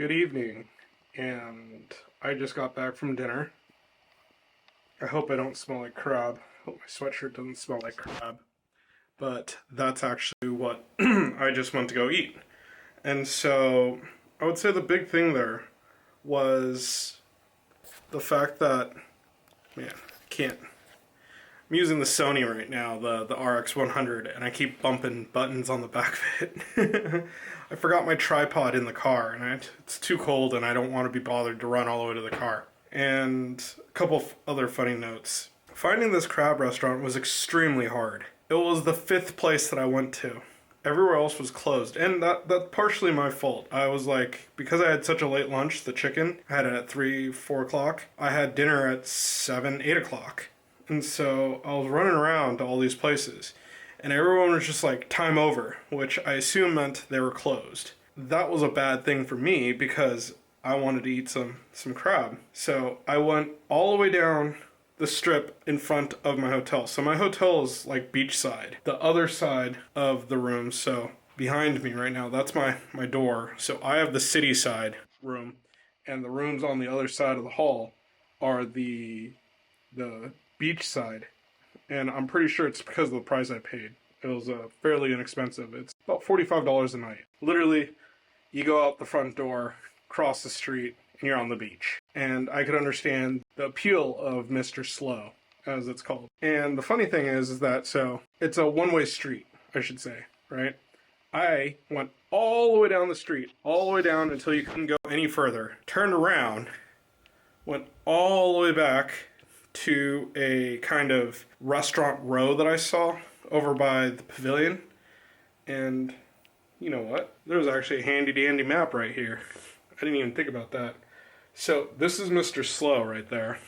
Good evening, and I just got back from dinner. I hope I don't smell like crab. I hope my sweatshirt doesn't smell like crab. But that's actually what I just went to go eat. And so I would say the big thing there was the fact that, man, I can't. I'm using the Sony right now, the RX100, and I keep bumping buttons on the back of it. I forgot my tripod in the car, and it's too cold, and I don't want to be bothered to run all the way to the car. And a couple of other funny notes. Finding this crab restaurant was extremely hard. It was the 5th place that I went to. Everywhere else was closed, and that's partially my fault. I was like, because I had such a late lunch, the chicken, I had it at 3, 4 o'clock. I had dinner at 7, 8 o'clock. And so I was running around to all these places, and everyone was just like, time over, which I assume meant they were closed. That was a bad thing for me because I wanted to eat some crab. So I went all the way down the strip in front of my hotel. So my hotel is like beachside, the other side of the room. So behind me right now, that's my door. So I have the city side room, and the rooms on the other side of the hall are the beach side, and I'm pretty sure it's because of the price I paid. It was fairly inexpensive. It's about $45 a night. Literally, you go out the front door, cross the street, and you're on the beach. And I could understand the appeal of Mr. Slow, as it's called. And the funny thing is that, so, it's a one-way street, I should say, right? I went all the way down the street, all the way down until you couldn't go any further, turned around, went all the way back to a kind of restaurant row that I saw over by the pavilion. And you know what? There's actually a handy dandy map right here. I didn't even think about that. So this is Mr. Slow right there.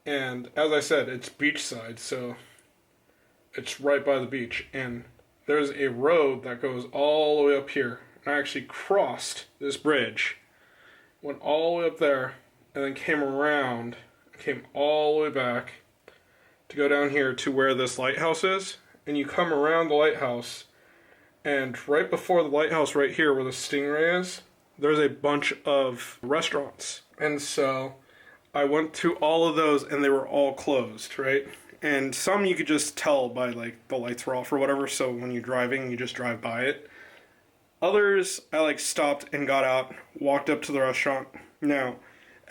And as I said, it's beachside, so it's right by the beach. And there's a road that goes all the way up here. I actually crossed this bridge, went all the way up there, and then came around, came all the way back to go down here to where this lighthouse is. And you come around the lighthouse, and right before the lighthouse right here where the Stingray is, there's a bunch of restaurants. And so I went to all of those, and they were all closed, right? And some you could just tell by like the lights were off or whatever, so when you're driving you just drive by it. Others I like stopped and got out, walked up to the restaurant. Now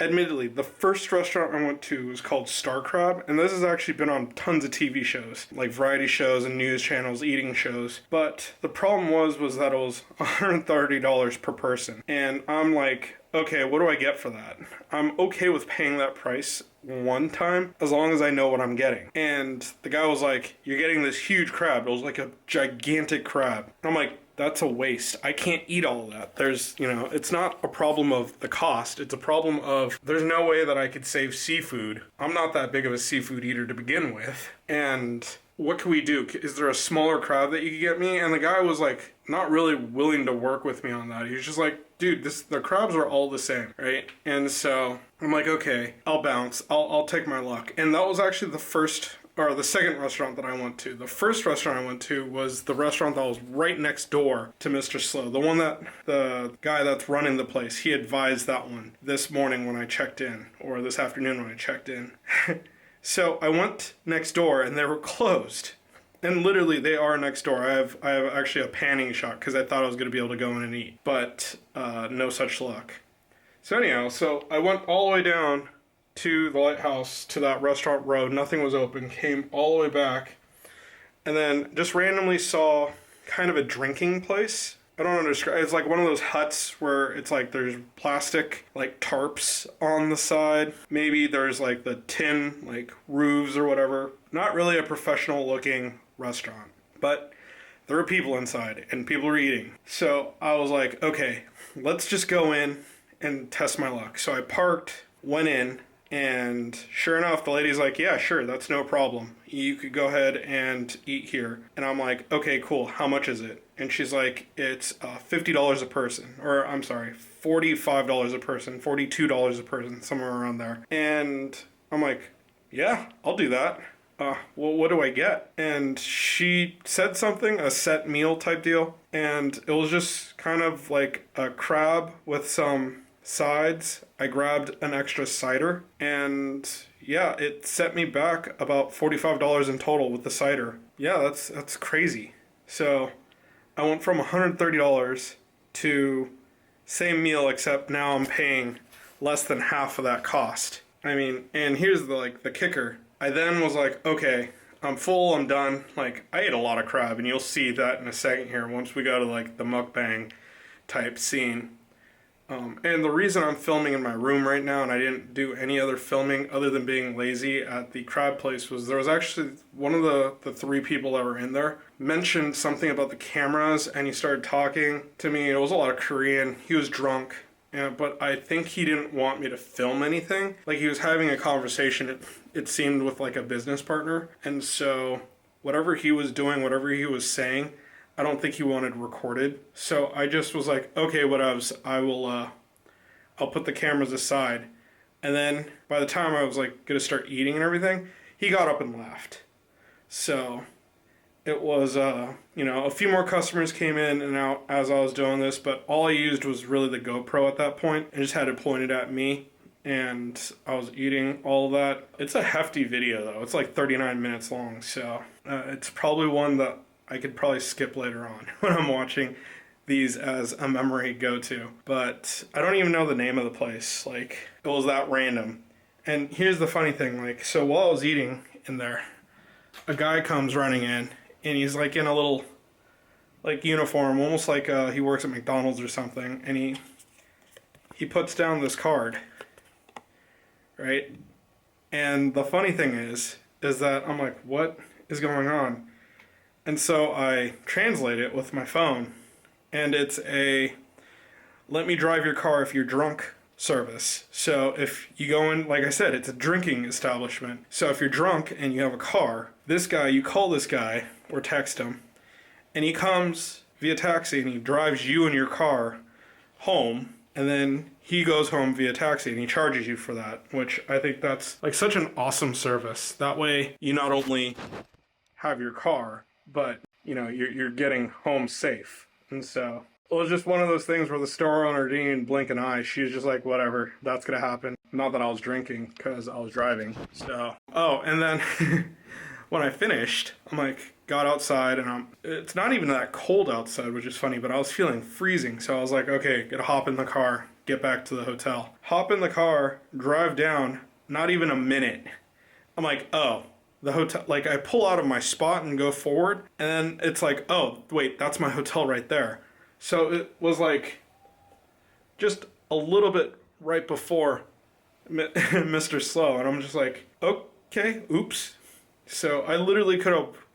admittedly, the first restaurant I went to was called Star Crab, and this has actually been on tons of TV shows, like variety shows and news channels, eating shows. But the problem was that it was $130 per person. And I'm like, okay, what do I get for that? I'm okay with paying that price one time, as long as I know what I'm getting. And the guy was like, you're getting this huge crab. It was like a gigantic crab. I'm like, that's a waste. I can't eat all of that. There's, it's not a problem of the cost. It's a problem of there's no way that I could save seafood. I'm not that big of a seafood eater to begin with. And what can we do? Is there a smaller crab that you could get me? And the guy was like, not really willing to work with me on that. He was just like, dude, the crabs are all the same, right? And so I'm like, okay, I'll bounce. I'll take my luck. And that was actually the second restaurant that I went to. The first restaurant I went to was the restaurant that was right next door to Mr. Slow. The one that the guy that's running the place, he advised that one this morning when I checked in, or this afternoon when I checked in. So I went next door and they were closed. And literally they are next door. I have actually a panning shot because I thought I was going to be able to go in and eat, but no such luck. So anyhow, so I went all the way down to the lighthouse, to that restaurant road. Nothing was open. Came all the way back, and then just randomly saw kind of a drinking place. I don't understand. It's like one of those huts where it's like there's plastic like tarps on the side. Maybe there's like the tin like roofs or whatever. Not really a professional looking restaurant, but there were people inside and people were eating. So I was like, okay, let's just go in and test my luck. So I parked, went in, and sure enough, the lady's like, yeah, sure, that's no problem. You could go ahead and eat here. And I'm like, okay, cool. How much is it? And she's like, it's $50 a person. Or I'm sorry, $45 a person, $42 a person, somewhere around there. And I'm like, yeah, I'll do that. well, what do I get? And she said something, a set meal type deal. And it was just kind of like a crab with some sides. I grabbed an extra cider. And yeah, it set me back about $45 in total with the cider. Yeah, that's crazy. So I went from $130 to same meal, except now I'm paying less than half of that cost. I mean, and here's the kicker. I then was like, okay, I'm full, I'm done. Like, I ate a lot of crab, and you'll see that in a second here once we go to like the mukbang type scene. And the reason I'm filming in my room right now and I didn't do any other filming other than being lazy at the crab place was there was actually one of the three people that were in there mentioned something about the cameras, and he started talking to me. It was a lot of Korean. He was drunk. Yeah, but I think he didn't want me to film anything. Like, he was having a conversation, it seemed, with like a business partner. And so whatever he was doing, whatever he was saying, I don't think he wanted recorded. So I just was like, okay, whatevs, I'll put the cameras aside. And then by the time I was like gonna start eating and everything, he got up and left. So it was, a few more customers came in and out as I was doing this, but all I used was really the GoPro at that point. I just had it pointed at me, and I was eating all of that. It's a hefty video, though. It's like 39 minutes long, so it's probably one that I could probably skip later on when I'm watching these as a memory go-to. But I don't even know the name of the place. Like, it was that random. And here's the funny thing. Like, so while I was eating in there, a guy comes running in, and he's like in a little like uniform, almost like he works at McDonald's or something, and he puts down this card, right? And the funny thing is that I'm like, what is going on? And so I translate it with my phone, and it's a let me drive your car if you're drunk service. So if you go in, like I said, it's a drinking establishment. So if you're drunk and you have a car, this guy, you call this guy or text him, and he comes via taxi and he drives you in your car home, and then he goes home via taxi and he charges you for that, which I think that's like such an awesome service. That way you not only have your car, but you're getting home safe. And so it was just one of those things where the store owner didn't even blink an eye. She was just like, whatever, that's gonna happen. Not that I was drinking, because I was driving. So, and then when I finished, I'm like, got outside, and it's not even that cold outside, which is funny, but I was feeling freezing. So I was like, okay, gotta hop in the car, get back to the hotel. Hop in the car, drive down, not even a minute. I'm like, oh, the hotel, like I pull out of my spot and go forward, and then it's like, oh, wait, that's my hotel right there. So it was like just a little bit right before Mr. Slow, and I'm just like, okay, oops. So I literally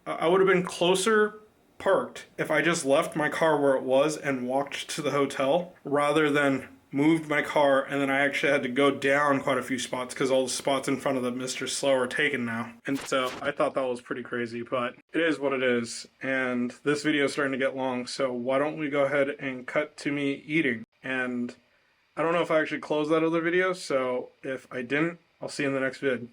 I would have been closer parked if I just left my car where it was and walked to the hotel, rather than moved my car, and then I actually had to go down quite a few spots because all the spots in front of the Mr. Slow are taken now. And so I thought that was pretty crazy, but it is what it is. And this video is starting to get long, so why don't we go ahead and cut to me eating. And I don't know if I actually closed that other video, so if I didn't, I'll see you in the next vid.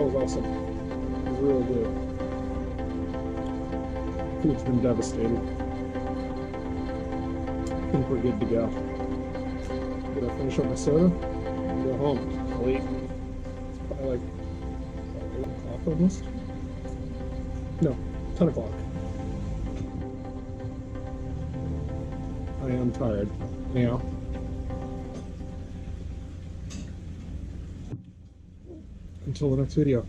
was awesome. It was real good. Food's been devastated. I think we're good to go. Gonna finish up my soda and go home. I'll eat. It's probably like 8 o'clock almost. No, 10 o'clock. I am tired. Anyhow. Until the next video.